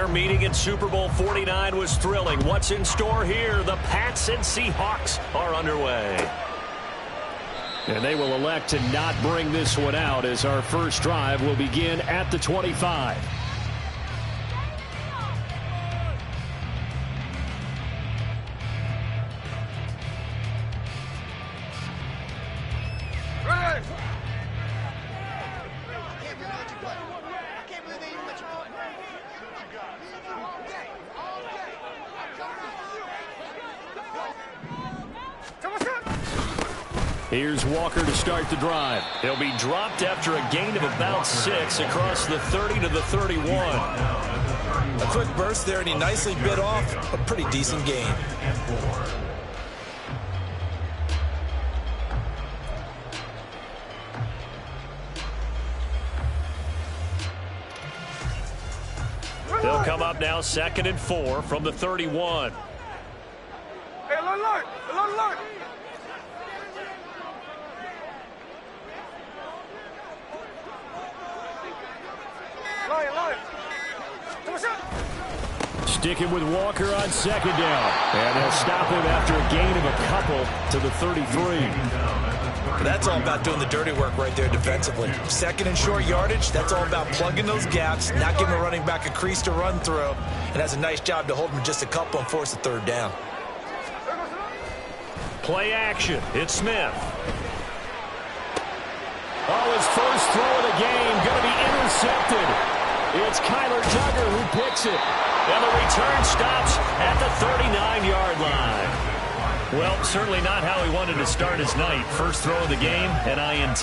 Their meeting in Super Bowl 49 was thrilling. What's in store here? The Pats and Seahawks are underway. And they will elect to not bring this one out as our first drive will begin at the 25. Here's Walker to start the drive. He'll be dropped after a gain of about 6 across the 30 to the 31. A quick burst there, and he nicely bit off a pretty decent gain. They'll come up now 2nd and 4 from the 31. Hey, alert! Alert! Sticking with Walker on 2nd down. And they'll stop him after a gain of a couple to the 33. That's all about doing the dirty work right there defensively. 2nd and short yardage, that's all about plugging those gaps, not giving a running back a crease to run through, and has a nice job to hold him just a couple and force a 3rd down. Play action. It's Smith. Oh, his first throw of the game going to be intercepted. It's Kyler Tugger who picks it. And the return stops at the 39-yard line. Well, certainly not how he wanted to start his night. First throw of the game, an INT.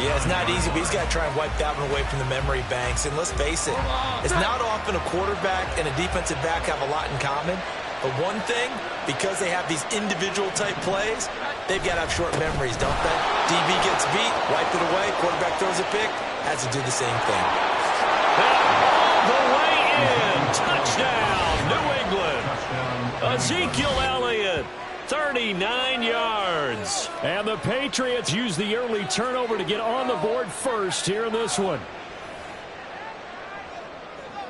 Yeah, it's not easy, but he's got to try and wipe that one away from the memory banks. And let's face it, it's not often a quarterback and a defensive back have a lot in common. But one thing, because they have these individual type plays, they've got to have short memories, don't they? DB gets beat, wipe it away, quarterback throws a pick, has to do the same thing. And all the way in, touchdown, New England. Ezekiel Elliott, 39 yards. And the Patriots use the early turnover to get on the board first here in this one.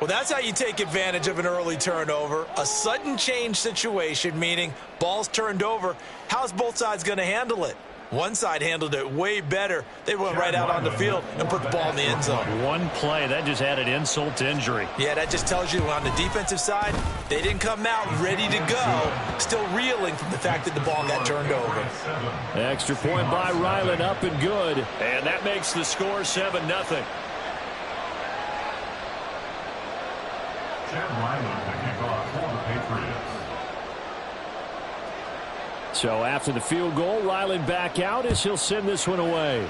Well, that's how you take advantage of an early turnover. A sudden change situation, meaning ball's turned over. How's both sides going to handle it? One side handled it way better. They went right out on the field and put the ball in the end zone. One play, that just added insult to injury. Yeah, that just tells you on the defensive side, they didn't come out ready to go, still reeling from the fact that the ball got turned over. Extra point by Ryland, up and good. And that makes the score 7-0. So after the field goal, Ryland back out as he'll send this one away.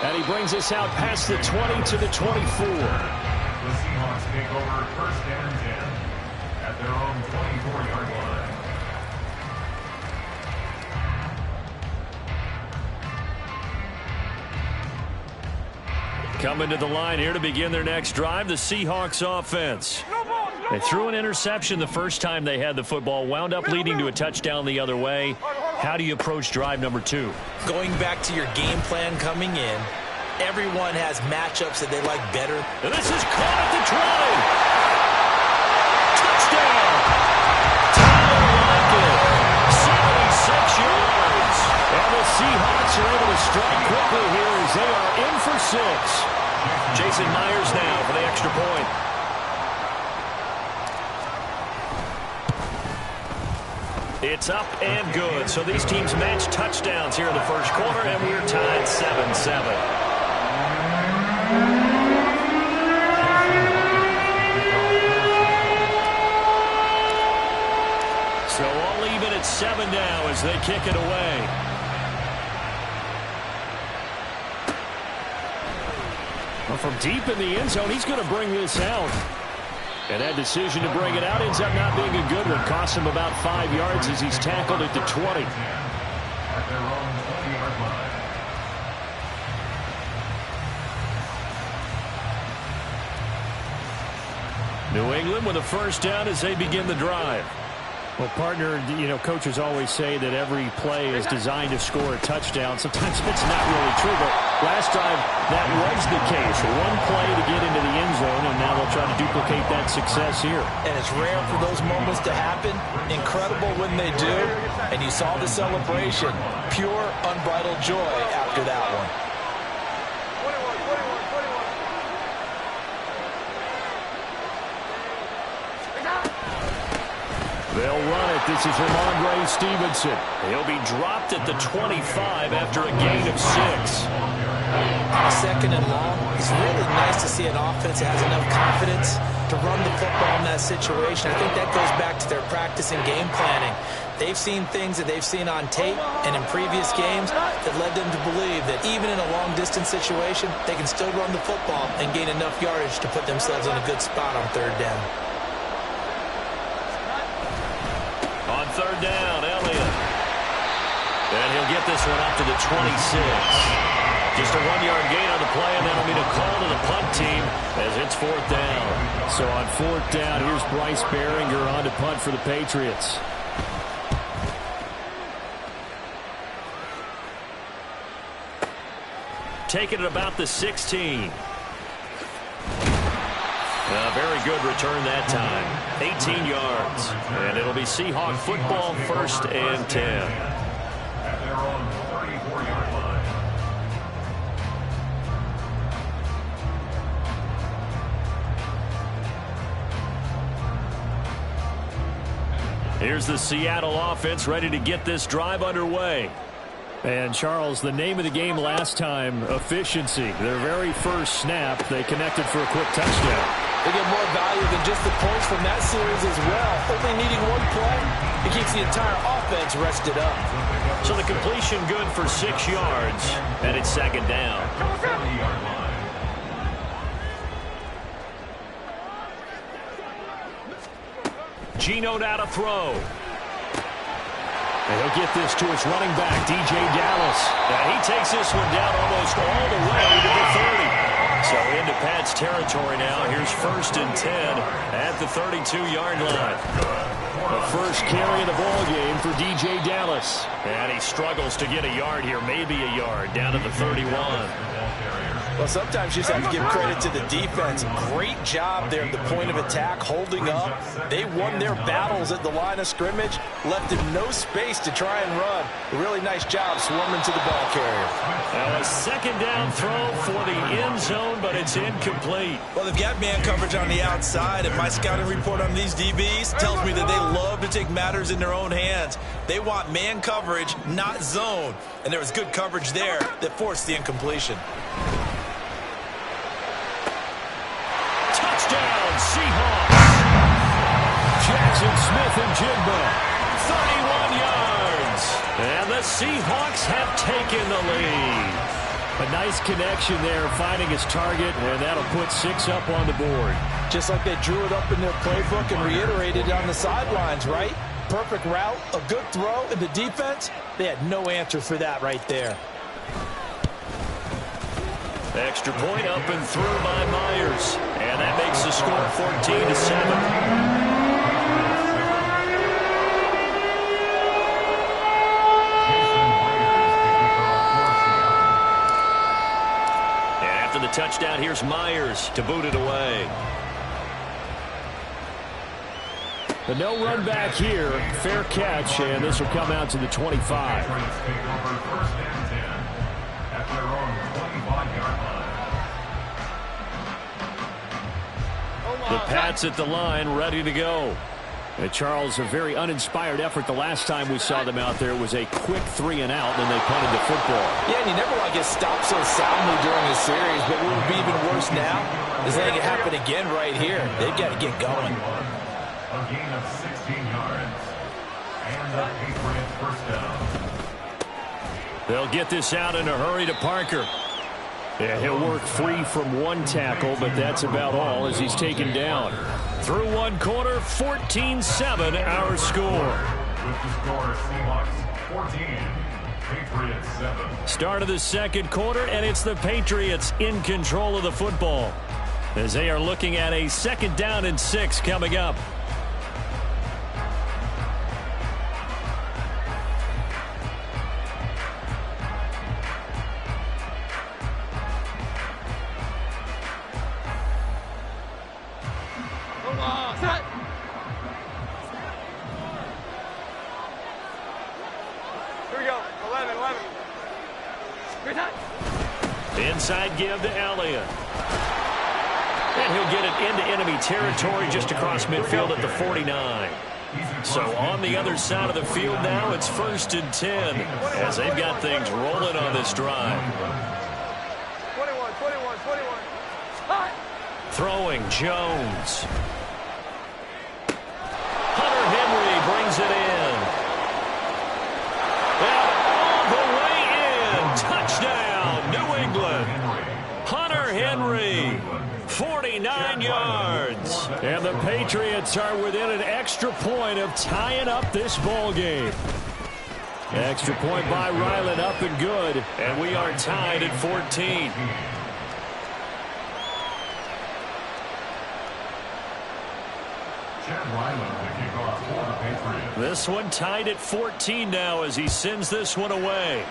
And he brings us out past the 20 to the 24. The Seahawks take over 1st and 10 at their own 24-yard line. Coming to the line here to begin their next drive, the Seahawks offense. They threw an interception the first time they had the football, wound up leading to a touchdown the other way. How do you approach drive number 2? Going back to your game plan coming in, everyone has matchups that they like better. And this is caught at the 20. Touchdown! Tyler Lockett, 76 yards. And the Seahawks are able to strike quickly here as they are in for 6. Jason Myers now for the extra point. It's up and good. So these teams match touchdowns here in the first quarter, and we're tied 7-7. So all even at 7 now as they kick it away. Well, from deep in the end zone, he's going to bring this out. And that decision to bring it out ends up not being a good one. Costs him about 5 yards as he's tackled at the 20. At their own 20-yard line. New England with a first down as they begin the drive. Well, partner, coaches always say that every play is designed to score a touchdown. Sometimes it's not really true, but last time that was the case. One play to get into the end zone, and now they'll try to duplicate that success here. And it's rare for those moments to happen. Incredible when they do. And you saw the celebration. Pure, unbridled joy after that one. They'll run it. This is Ramondre Stevenson. He'll be dropped at the 25 after a gain of 6. Second and long. It's really nice to see an offense that has enough confidence to run the football in that situation. I think that goes back to their practice and game planning. They've seen things that they've seen on tape and in previous games that led them to believe that even in a long-distance situation, they can still run the football and gain enough yardage to put themselves in a good spot on third down. On third down, Elliott. And he'll get this one up to the 26. Just a 1-yard gain on the play, and that'll be a call to the punt team as it's fourth down. So on fourth down, here's Bryce Behringer on to punt for the Patriots. Taking it about the 16. A very good return that time. 18 yards. And it'll be Seahawk football, 1st and 10. At their own 34-yard line. Here's the Seattle offense ready to get this drive underway. And, Charles, the name of the game last time, efficiency. Their very first snap, they connected for a quick touchdown. They get more value than just the points from that series as well. Only needing one play, it keeps the entire offense rested up. So the completion good for 6 yards, and it's second down. Geno now to throw. And he'll get this to his running back, DJ Dallas. And he takes this one down almost all the way to the 30. So into Pat's territory now. Here's 1st and 10 at the 32-yard line. The first carry of the ball game for DJ Dallas. And he struggles to get a yard here, maybe a yard, down to the 31. Well, sometimes you just have to give credit to the defense. Great job there at the point of attack, holding up. They won their battles at the line of scrimmage, left him no space to try and run. A really nice job swarming to the ball carrier. Now a second down throw for the end zone, but it's incomplete. Well, they've got man coverage on the outside, and my scouting report on these DBs tells me that they love to take matters in their own hands. They want man coverage, not zone. And there was good coverage there that forced the incompletion. Touchdown, Seahawks. Jackson Smith and Jigba, 31 yards. And the Seahawks have taken the lead. A nice connection there, finding his target, and that'll put 6 up on the board. Just like they drew it up in their playbook and reiterated on the sidelines, right? Perfect route, a good throw, and the defense, they had no answer for that right there. Extra point up and through by Myers. And that makes the score 14-7. And after the touchdown, here's Myers to boot it away. The no run back here. Fair catch, and this will come out to the 25. The Pats at the line, ready to go. And Charles, a very uninspired effort the last time we saw them out there. It was a quick 3 and out, and they punted the football. Yeah, and you never want to get stopped so soundly during a series, but what would be even worse now is letting it happen again right here. They've got to get going. A gain of 16 yards. And the Patriots first down. They'll get this out in a hurry to Parker. Yeah, he'll work free from one tackle, but that's about all as he's taken down. Through one quarter, 14-7 our score. With the score, Seahawks 14, Patriots 7. Start of the second quarter, and it's the Patriots in control of the football as they are looking at a 2nd down and 6 coming up. onside give to Elliott. And he'll get it into enemy territory just across midfield at the 49. So on the other side of the field now, it's 1st and 10 as they've got things rolling on this drive. 21. Throwing Jones. Hunter Henry brings it in. And all the way in. Touchdown, New England. Hunter Henry. 49 yards. And the Patriots are within an extra point of tying up this ball game. Extra point by Ryland, up and good. And we are tied at 14. This one tied at 14 now as he sends this one away.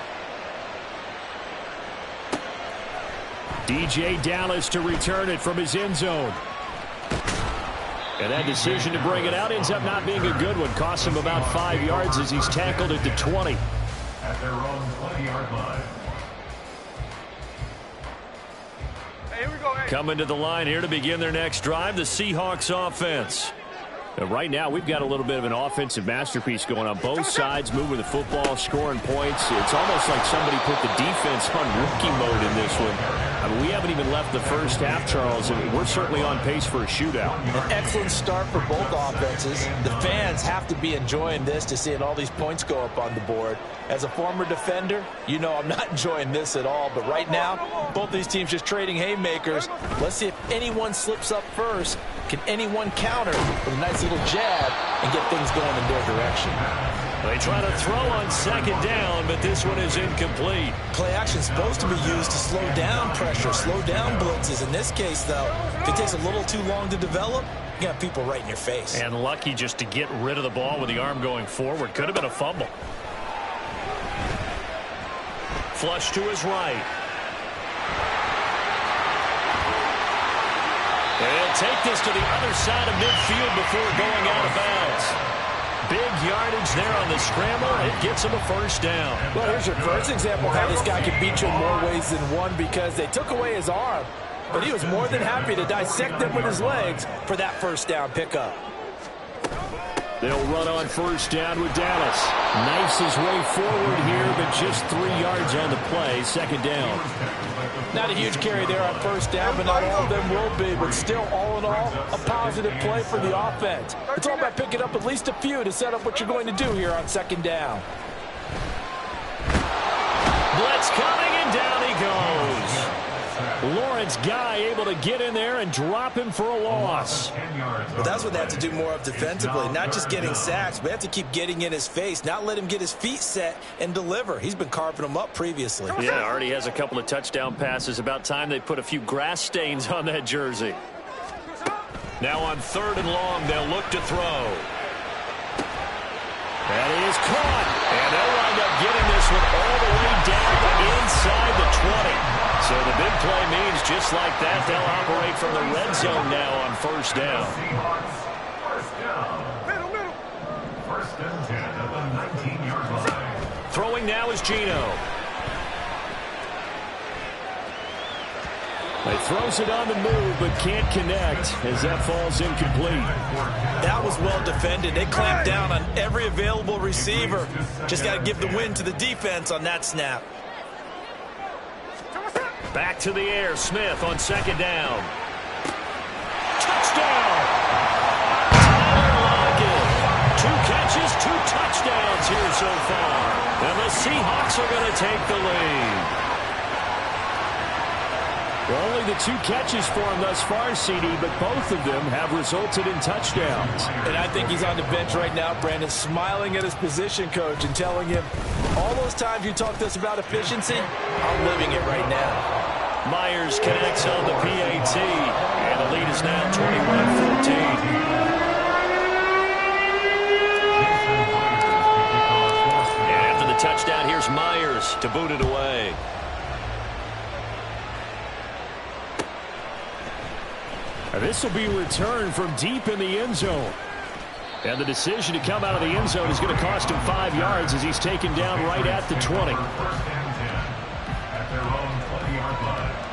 DJ Dallas to return it from his end zone. And that decision to bring it out ends up not being a good one. Costs him about 5 yards as he's tackled at the 20. At their own 20-yard line. Hey, here we go. Hey. Coming to the line here to begin their next drive, the Seahawks offense. And right now, we've got a little bit of an offensive masterpiece going on. Both sides moving the football, scoring points. It's almost like somebody put the defense on rookie mode in this one. I mean, we haven't even left the first half, Charles, and we're certainly on pace for a shootout. An excellent start for both offenses. The fans have to be enjoying this to seeing all these points go up on the board. As a former defender, you know I'm not enjoying this at all. But right now, both these teams just trading haymakers. Let's see if anyone slips up first. Can anyone counter with a nice little jab and get things going in their direction? They try to throw on second down, but this one is incomplete. Play action is supposed to be used to slow down pressure, slow down blitzes. In this case, though, if it takes a little too long to develop, you got people right in your face. And lucky just to get rid of the ball with the arm going forward. Could have been a fumble. Flush to his right. They'll take this to the other side of midfield before going out of bounds. Big yardage there on the scramble. It gets him a first down. Well, here's your first example of how this guy can beat you in more ways than one, because they took away his arm, but he was more than happy to dissect them with his legs for that first down pickup. They'll run on first down with Dallas. Knifes his way forward here, but just 3 yards on the play. Second down. Not a huge carry there on first down, but not all of them will be. But still, all in all, a positive play for the offense. It's all about picking up at least a few to set up what you're going to do here on second down. Blitz coming, and down he goes. Lawrence Guy able to get in there and drop him for a loss. But that's what they have to do more of defensively, not just getting sacks, but they have to keep getting in his face, not let him get his feet set and deliver. He's been carving them up previously. Yeah, already has a couple of touchdown passes. About time they put a few grass stains on that jersey. Now on third and long, they'll look to throw. That is caught. And they'll wind up getting this one all the way down inside the 20. So the big play means just like that, they'll operate from the red zone now on first down. Middle. First and 10 at the 19-yard line. Throwing now is Gino. He throws it on the move, but can't connect as that falls incomplete. That was well defended. They clamped down on every available receiver. Just got to give the win to the defense on that snap. Back to the air, Smith on second down. Touchdown! Tyler Lockett. 2 catches, 2 touchdowns here so far. And the Seahawks are going to take the lead. Only the 2 catches for him thus far, CD, but both of them have resulted in touchdowns. And I think he's on the bench right now, Brandon, smiling at his position coach and telling him, all those times you talked to us about efficiency, I'm living it right now. Myers connects on the PAT, and the lead is now 21-14. And after the touchdown, here's Myers to boot it away. This will be returned from deep in the end zone. And the decision to come out of the end zone is going to cost him 5 yards as he's taken down right at the 20. First and 10 at their own 20-yard line.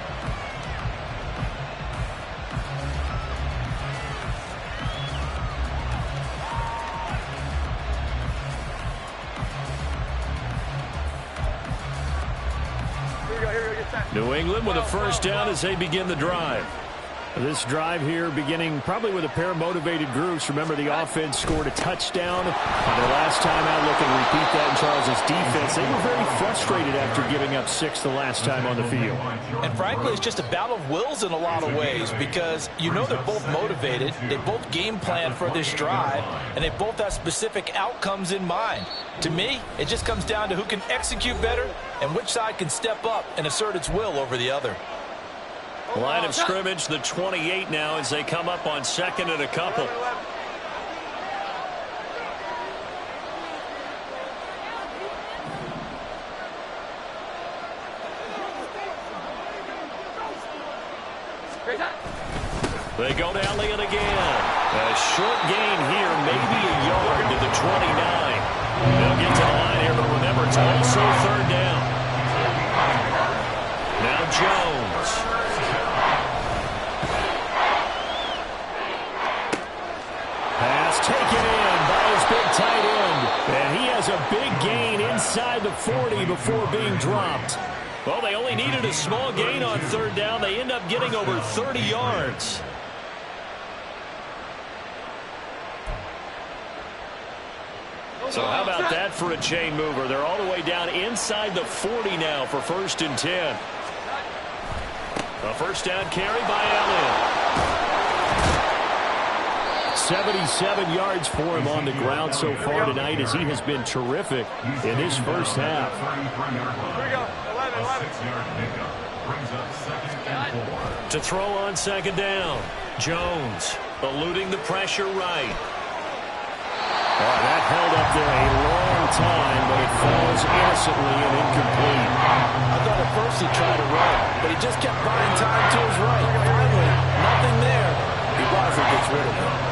New England with a first down as they begin the drive. This drive here beginning probably with a pair of motivated groups. Remember, the offense scored a touchdown. Their last time out, looking to repeat that in Charles' defense. They were very frustrated after giving up 6 the last time on the field. And frankly, it's just a battle of wills in a lot of ways because you know they're both motivated. They both game plan for this drive, and they both have specific outcomes in mind. To me, it just comes down to who can execute better and which side can step up and assert its will over the other. Line of scrimmage, the 28 now as they come up on second and a couple. They go to Elliott again. A short gain here, maybe a yard to the 29. They'll get to the line here, but remember, it's also third down. Now Jones. Pass taken in by his big tight end. And he has a big gain inside the 40 before being dropped. Well, they only needed a small gain on third down. They end up getting over 30 yards. So how about that for a chain mover? They're all the way down inside the 40 now for 1st and 10. A first down carry by Elliott. 77 yards for him on the ground so far tonight as he has been terrific in this first half. To throw on second down. Jones eluding the pressure right. Oh, that held up there a long time, but it falls innocently and incomplete. I thought at first he tried to run, but he just kept buying time to his right. Finally, nothing there. He wisely gets rid of it.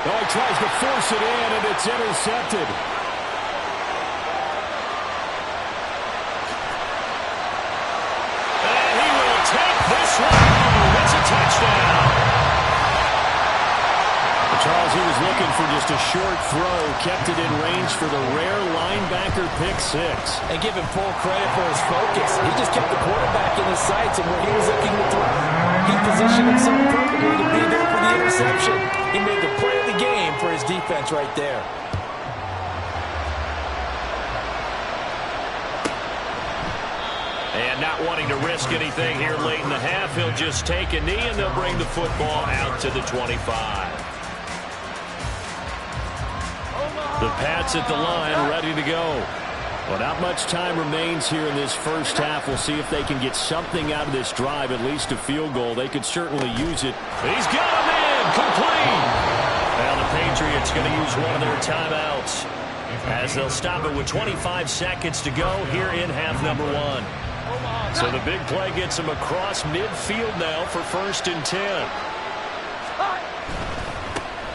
Oh, he tries to force it in, and it's intercepted. And he will take this one. It's a touchdown. Charles, he was looking for just a short throw, kept it in range for the rare linebacker pick 6. And give him full credit for his focus. He just kept the quarterback in his sights and where he was looking to throw. He positioned himself perfectly to be there for the interception. He made the play of the game for his defense right there. And not wanting to risk anything here late in the half, he'll just take a knee and they'll bring the football out to the 25. The Pats at the line, ready to go. Well, not much time remains here in this first half. We'll see if they can get something out of this drive, at least a field goal. They could certainly use it. He's got him in, complete. Well, the Patriots going to use one of their timeouts as they'll stop it with 25 seconds to go here in half number 1. So the big play gets him across midfield now for 1st and 10.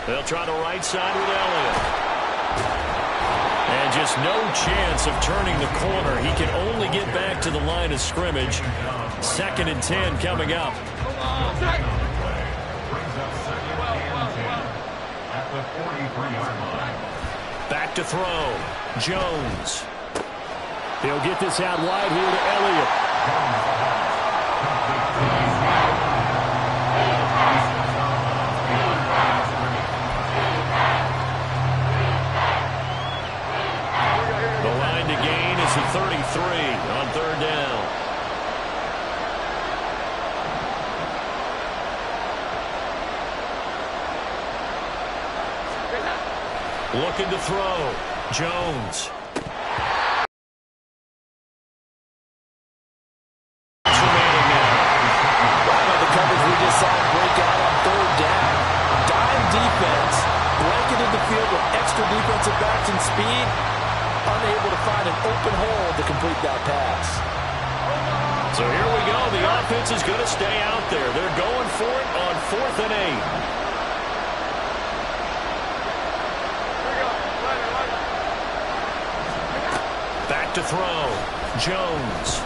They'll try the right side with Elliott. And just no chance of turning the corner. He can only get back to the line of scrimmage. 2nd and 10 coming up. Back to throw. Jones. He'll get this out wide here to Elliott. The 33 on 3rd down. Looking to throw. Jones. The coverage we just saw break out on 3rd down. Dime defense. Blanketed the field with extra defensive backs and speed. Unable to find an open hole to complete that pass. So here we go. The offense is going to stay out there. They're going for it on 4th and 8. Back to throw. Jones.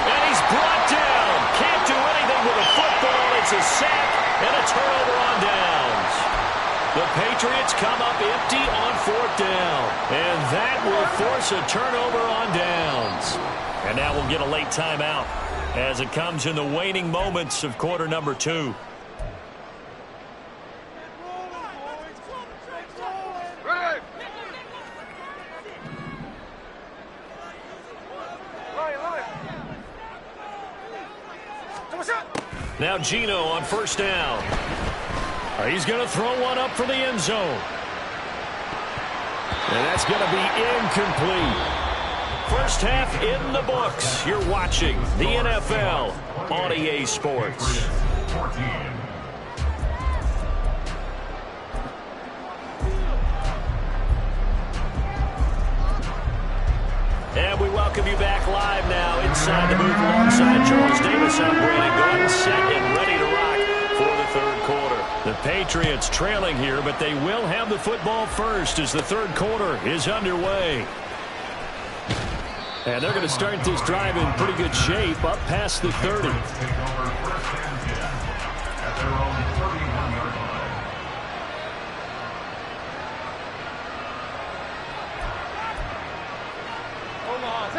And he's brought down. Can't do anything with a football. It's a sack and a turnover on downs. The Patriots come up empty on 4th down. And that will force a turnover on downs. And now we'll get a late timeout as it comes in the waning moments of quarter number 2. Now Gino on 1st down. He's going to throw one up for the end zone. And that's going to be incomplete. First half in the books. You're watching the NFL on EA Sports. And we welcome you back live now inside the booth alongside Charles Davis. I'm Brandon Gordon, set and ready to rock for the 3rd quarter. The Patriots trailing here, but they will have the football first as the 3rd quarter is underway. And they're going to start this drive in pretty good shape up past the 30.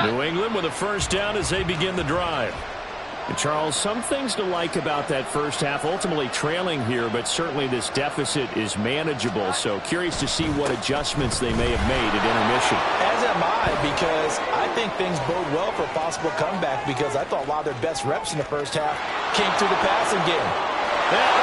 New England with a 1st down as they begin the drive. And Charles, some things to like about that first half. Ultimately trailing here, but certainly this deficit is manageable. So curious to see what adjustments they may have made at intermission. As am I, because I think things bode well for a possible comeback, because I thought a lot of their best reps in the first half came through the passing game. And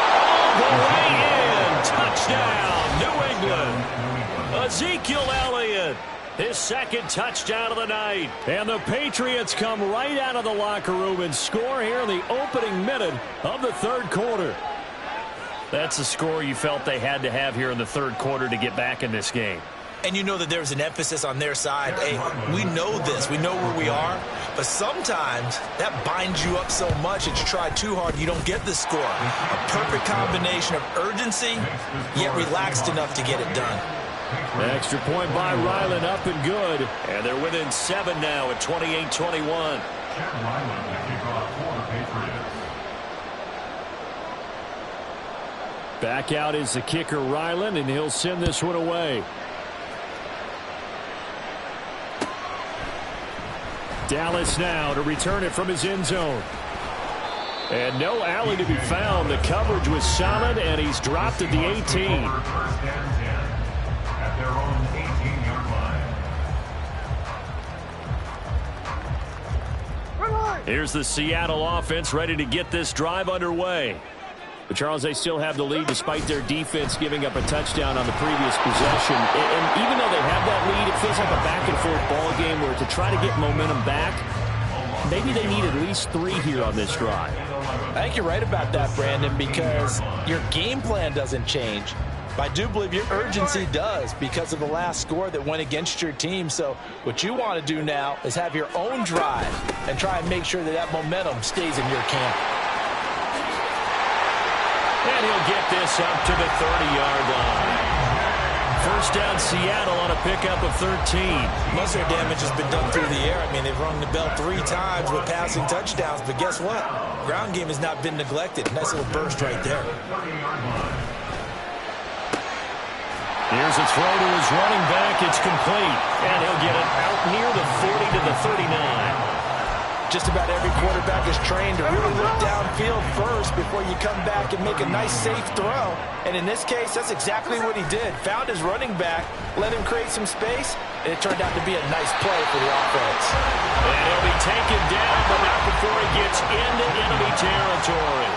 all the way in. Touchdown, New England. Ezekiel Elliott. His 2nd touchdown of the night. And the Patriots come right out of the locker room and score here in the opening minute of the 3rd quarter. That's the score you felt they had to have here in the 3rd quarter to get back in this game. And you know that there's an emphasis on their side. Hey, we know this. We know where we are. But sometimes that binds you up so much that you try too hard, you don't get the score. A perfect combination of urgency, yet relaxed enough to get it done. Extra point by Ryland, up and good. And they're within 7 now at 28-21. Back out is the kicker, Ryland, and he'll send this one away. Dallas now to return it from his end zone. And no alley to be found. The coverage was solid, and he's dropped at the 18. At their own 18-yard line. Here's the Seattle offense ready to get this drive underway. But Charles, they still have the lead despite their defense giving up a touchdown on the previous possession. And even though they have that lead, it feels like a back-and-forth ball game where to try to get momentum back, maybe they need at least 3 here on this drive. I think you're right about that, Brandon, because your game plan doesn't change. But I do believe your urgency does because of the last score that went against your team. So what you want to do now is have your own drive and try and make sure that that momentum stays in your camp. And he'll get this up to the 30-yard line. First down, Seattle on a pickup of 13. Most of their damage has been done through the air. I mean, they've rung the bell 3 times with passing touchdowns. But guess what? Ground game has not been neglected. Nice little burst right there. Here's a throw to his running back. It's complete. And he'll get it out near the 40 to the 39. Just about every quarterback is trained to really look downfield first before you come back and make a nice, safe throw. And in this case, that's exactly what he did. Found his running back, let him create some space, and it turned out to be a nice play for the offense. And he'll be taken down, but not before he gets into enemy territory.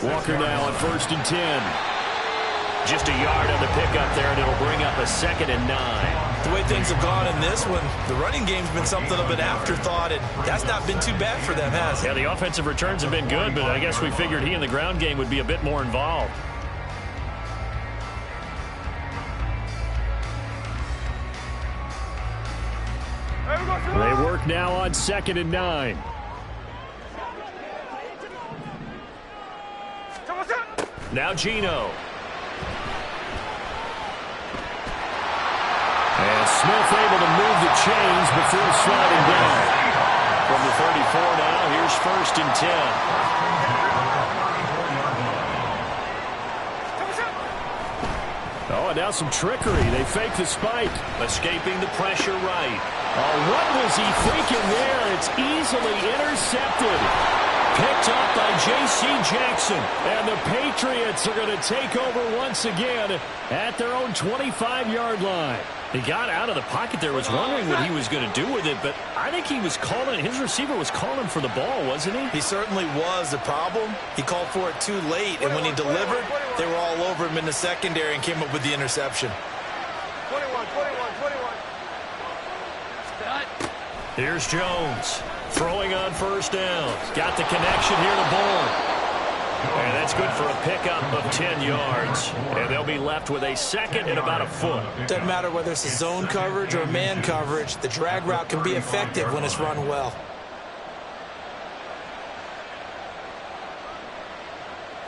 Walker now on 1st and 10. Just a yard on the pickup there, and it'll bring up a 2nd and 9. The way things have gone in this one, the running game's been something of an afterthought, and that's not been too bad for them, has it? Yeah, the offensive returns have been good, but I guess we figured he in the ground game would be a bit more involved. They work now on 2nd and 9. Now Gino. And Smith able to move the chains before sliding down. From the 34 now, here's 1st and 10. Oh, and now some trickery. They fake the spike. Escaping the pressure right. Oh, what was he thinking there? It's easily intercepted. Picked up by J.C. Jackson. And the Patriots are going to take over once again at their own 25-yard line. He got out of the pocket there, was wondering what he was going to do with it, but I think he was calling, his receiver was calling for the ball, wasn't he? He certainly was. The problem, he called for it too late, and when he delivered, they were all over him in the secondary and came up with the interception. 21. Here's Jones, throwing on 1st down. Got the connection here to Bourne. And that's good for a pickup of 10 yards. And they'll be left with a 2nd and about a foot. Doesn't matter whether it's a zone coverage or man coverage, the drag route can be effective when it's run well.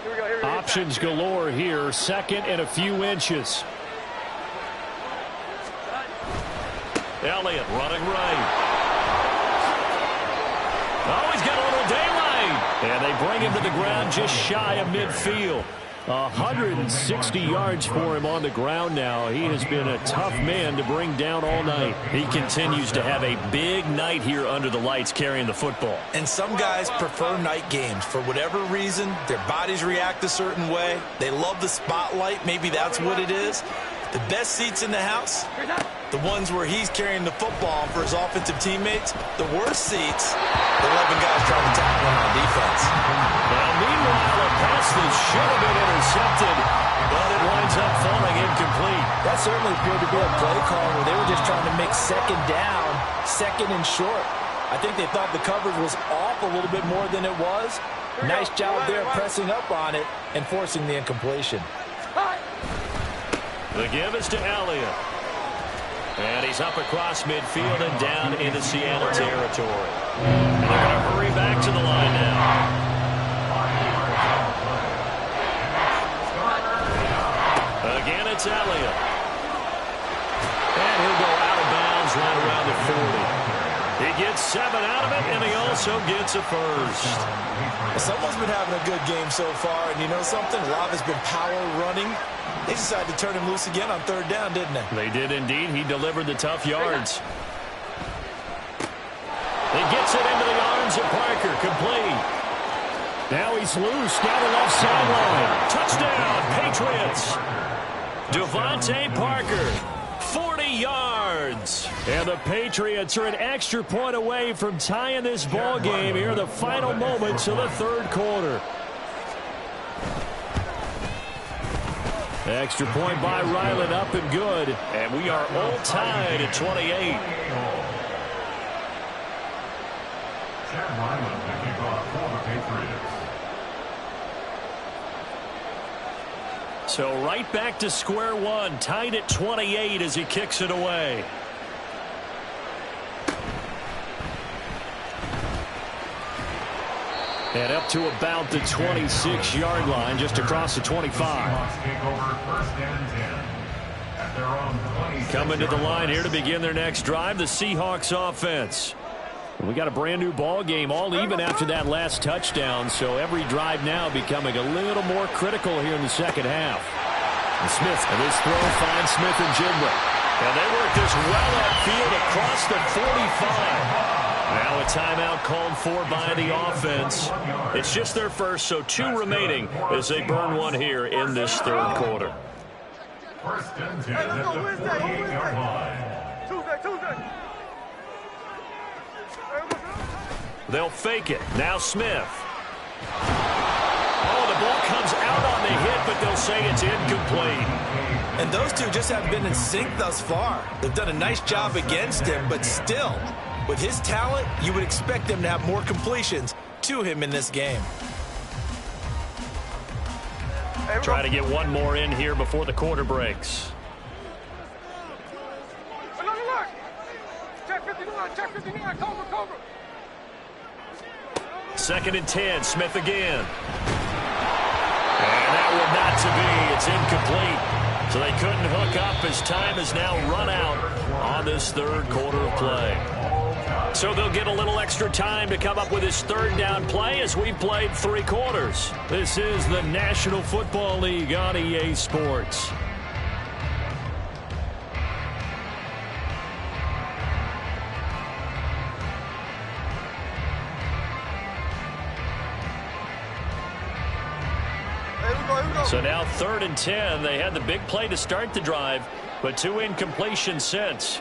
Here we go. Options galore here, 2nd and a few inches. Elliott running right. Oh, he's got a little daylight. And they bring him to the ground just shy of midfield. 160 yards for him on the ground now. He has been a tough man to bring down all night. He continues to have a big night here under the lights carrying the football. And some guys prefer night games. For whatever reason, their bodies react a certain way. They love the spotlight. Maybe that's what it is. The best seats in the house, the ones where he's carrying the football for his offensive teammates. The worst seats, the 11 guys trying to tackle him on defense. Now, meanwhile, a pass that should have been intercepted, but it winds up falling incomplete. That certainly appeared to be a play call where they were just trying to make 2nd down, 2nd and short. I think they thought the coverage was off a little bit more than it was. Nice job there pressing up on it and forcing the incompletion. The give is to Elliott. And he's up across midfield and down into Seattle territory. And they're going to hurry back to the line now. Again, it's Elliott. And he'll go out of bounds right around the 40. He gets 7 out of it, and he also gets a first. Someone's been having a good game so far, and you know something? A lot has been power running. They decided to turn him loose again on 3rd down, didn't they? They did indeed. He delivered the tough yards. He gets it into the arms of Parker, complete. Now he's loose down the left sideline. Touchdown, Patriots. Devontae Parker, 40 yards. And the Patriots are an extra point away from tying this ball game here in the final moments of the 3rd quarter. Extra point by Ryland, up and good. And we are all tied at 28. Chad Ryland to kick off for the Patriots. So right back to square one, tied at 28 as he kicks it away. And up to about the 26-yard line, just across the 25. Coming to the line here to begin their next drive, the Seahawks offense. We got a brand new ball game, all even after that last touchdown, so every drive now becoming a little more critical here in the 2nd half. And Smith, and this throw finds Smith and Jigba. And they work this well upfield across the 45. Now a timeout called for by the offense. It's just their first, so 2 remaining as they burn one here in this 3rd quarter. First and 10 at the 48-yard line. Tuesday. They'll fake it. Now Smith. Oh, the ball comes out on the hit, but they'll say it's incomplete. And those two just haven't been in sync thus far. They've done a nice job against him, but still, with his talent, you would expect them to have more completions to him in this game. Try to get one more in here before the quarter breaks. Look. Check 59, Cobra. 2nd and 10, Smith again. And that one not to be. It's incomplete. So they couldn't hook up as time has now run out on this 3rd quarter of play. So they'll get a little extra time to come up with his third down play as we've played 3 quarters. This is the National Football League on EA Sports. So now 3rd and 10. They had the big play to start the drive, but 2 incompletions since.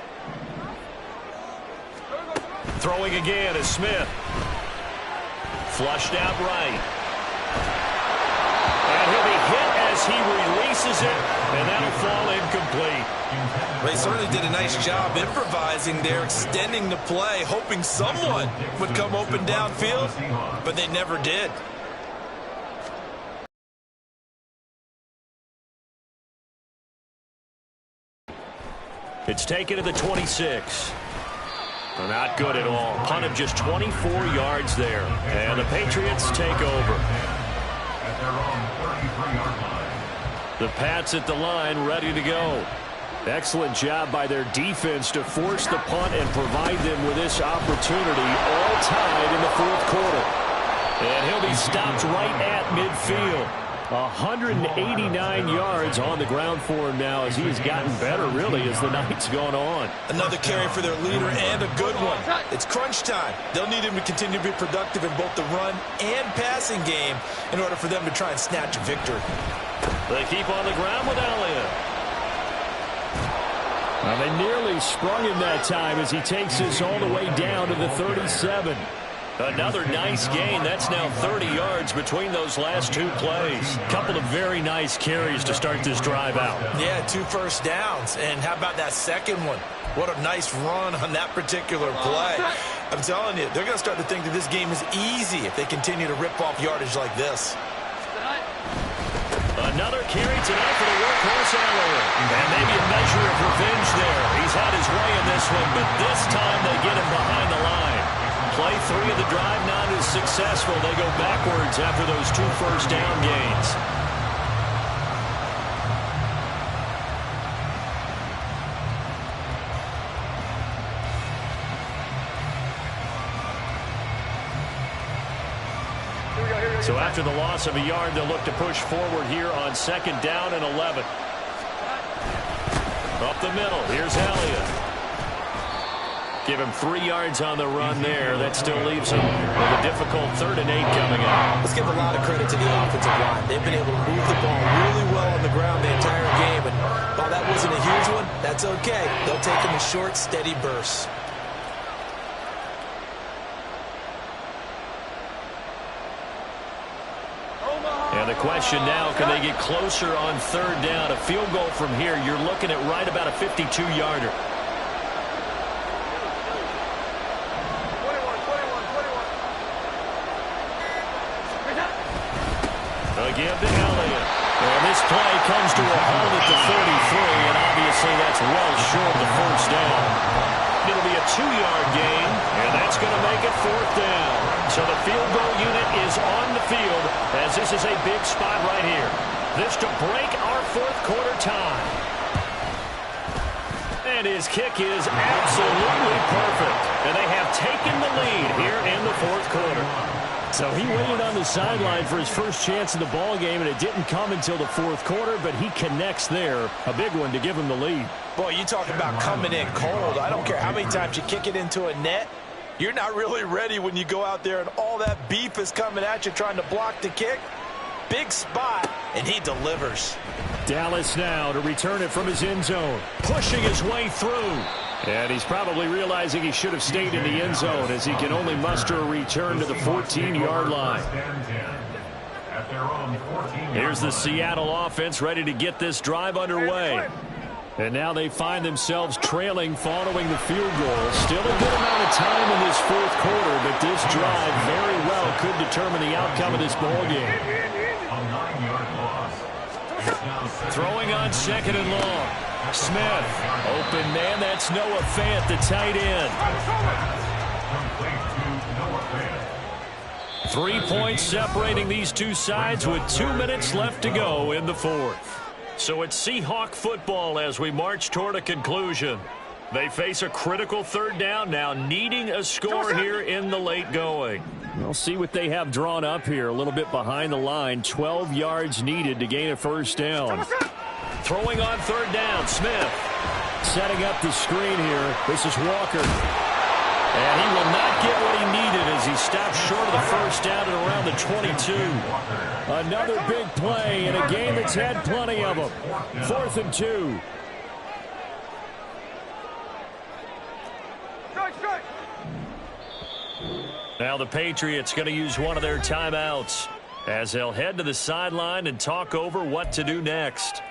Throwing again is Smith. Flushed out right. And he'll be hit as he releases it, and that'll fall incomplete. They certainly did a nice job improvising there, extending the play, hoping someone would come open downfield, but they never did. It's taken to the 26. Not good at all. Punt of just 24 yards there. And the Patriots take over. At their own 33-yard line. The Pats at the line, ready to go. Excellent job by their defense to force the punt and provide them with this opportunity, all tied in the 4th quarter. And he'll be stopped right at midfield. 189 yards on the ground for him now as he has gotten better, really, as the night's gone on. Another carry for their leader and a good one. It's crunch time. They'll need him to continue to be productive in both the run and passing game in order for them to try and snatch a victory. They keep on the ground with Elliott. Well, they nearly sprung him that time as he takes this all the way down to the 37. Another nice gain. That's now 30 yards between those last 2 plays. Couple of very nice carries to start this drive out. Yeah, 2 first downs. And how about that second one? What a nice run on that particular play. I'm telling you, they're going to start to think that this game is easy if they continue to rip off yardage like this. Another carry tonight for the workhorse Elliott. And maybe a measure of revenge there. He's had his way in this one, but this time they get him behind the line. Play 3 of the drive not as successful. They go backwards after those 2 first down gains. So after the loss of a yard, they'll look to push forward here on 2nd down and 11. Up the middle, here's Elliott. Give him 3 yards on the run there. That still leaves him with a difficult 3rd and 8 coming up. Let's give a lot of credit to the offensive line. They've been able to move the ball really well on the ground the entire game. And while that wasn't a huge one, that's okay. They'll take them in short, steady bursts. And the question now, can they get closer on 3rd down? A field goal from here, you're looking at right about a 52-yarder. Again to Elliott. And this play comes to a halt at the 33, and obviously that's well short of the 1st down. It'll be a 2-yard gain, and that's going to make it 4th down. So the field goal unit is on the field as this is a big spot right here. This to break our 4th quarter tie. And his kick is absolutely perfect. And they have taken the lead here in the 4th quarter. So he waited on the sideline for his first chance in the ball game, and it didn't come until the 4th quarter, but he connects there. A big one to give him the lead. Boy, you talk about coming in cold. I don't care how many times you kick it into a net. You're not really ready when you go out there and all that beef is coming at you trying to block the kick. Big spot, and he delivers. Dallas now to return it from his end zone, pushing his way through. And he's probably realizing he should have stayed in the end zone as he can only muster a return to the 14-yard line. Here's the Seattle offense ready to get this drive underway. And now they find themselves trailing following the field goal. Still a good amount of time in this 4th quarter, but this drive very well could determine the outcome of this ball game. Throwing on 2nd and long. Smith, open man, that's Noah Fant, the tight end. 3 points separating these two sides with 2 minutes left to go in the 4th. So it's Seahawk football as we march toward a conclusion. They face a critical third down now, needing a score here in the late going. We'll see what they have drawn up here. A little bit behind the line. 12 yards needed to gain a first down. Throwing on third down, Smith. Setting up the screen here. This is Walker. And he will not get what he needed as he stops short of the first down at around the 22. Another big play in a game that's had plenty of them. 4th and 2. Now the Patriots going to use one of their timeouts as they'll head to the sideline and talk over what to do next.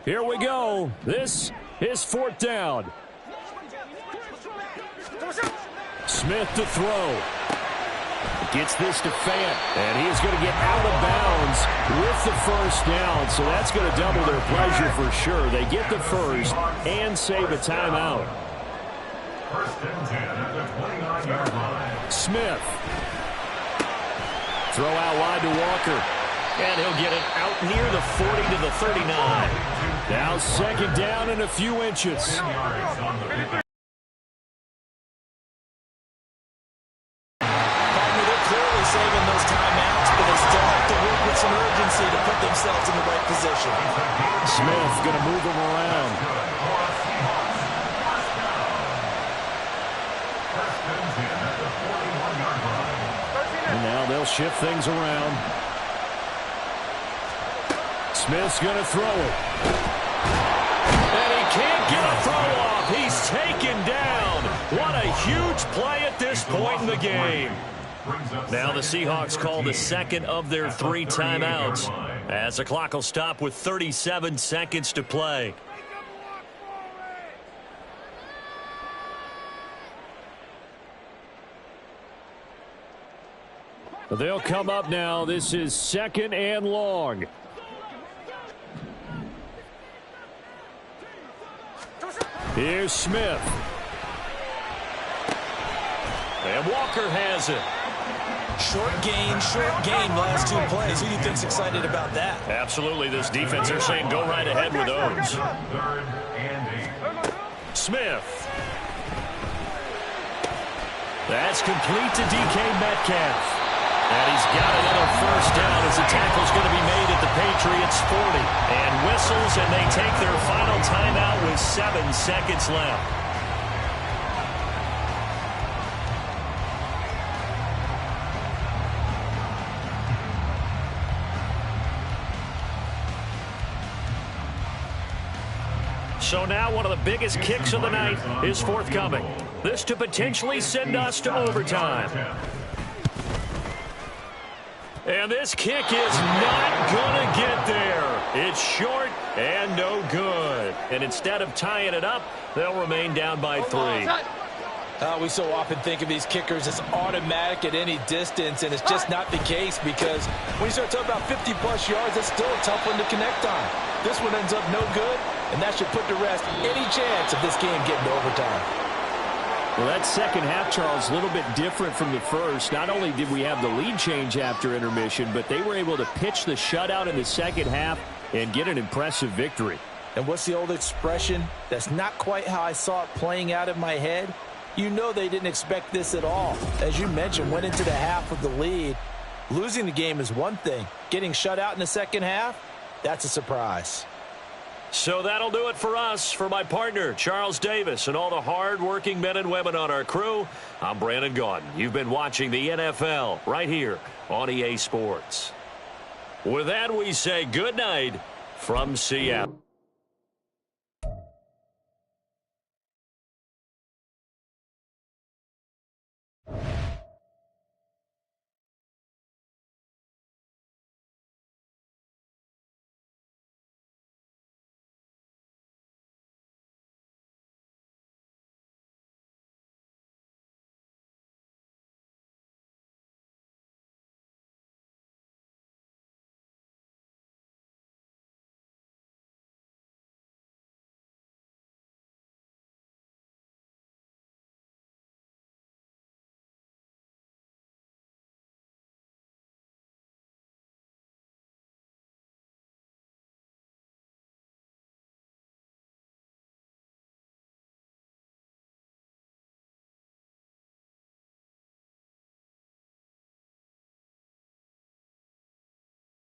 Here we go. This is 4th down. Smith to throw. Gets this to Fant, and he is going to get out of bounds with the first down, so that's going to double their pleasure for sure. They get the first and save a timeout. 1st and 10 at the 29-yard line. Smith. Throw out wide to Walker. And he'll get it out near the 40 to the 39. Now 2nd down and a few inches. Saving those timeouts, but they still have to work with some urgency to put themselves in the right position. Smith going to move them around. And now they'll shift things around. Smith's going to throw it. And he can't get a throw off. He's taken down. What a huge play at this point in the game. Now the Seahawks call the second of their 3 timeouts as the clock will stop with 37 seconds to play. They'll come up now. This is 2nd and long. Here's Smith. And Walker has it. Short gain, last 2 plays. Who do you think's excited about that? Absolutely. This defense, they're saying go right ahead with those. 3rd and 8. Smith. That's complete to DK Metcalf. And he's got another first down as the tackle's going to be made at the Patriots 40. And whistles, and they take their final timeout with 7 seconds left. So now one of the biggest kicks of the night is forthcoming. This to potentially send us to overtime. And this kick is not going to get there. It's short and no good. And instead of tying it up, they'll remain down by 3. We so often think of these kickers as automatic at any distance, and it's just not the case because when you start talking about 50-plus yards, that's still a tough one to connect on. This one ends up no good, and that should put to rest any chance of this game getting to overtime. Well, that second half, Charles, a little bit different from the first. Not only did we have the lead change after intermission, but they were able to pitch the shutout in the second half and get an impressive victory. And what's the old expression? That's not quite how I saw it playing out in my head. You know they didn't expect this at all. As you mentioned, went into the half with the lead. Losing the game is one thing. Getting shut out in the second half, that's a surprise. So that'll do it for us. For my partner, Charles Davis, and all the hard-working men and women on our crew, I'm Brandon Gaudin. You've been watching the NFL right here on EA Sports. With that, we say good night from Seattle.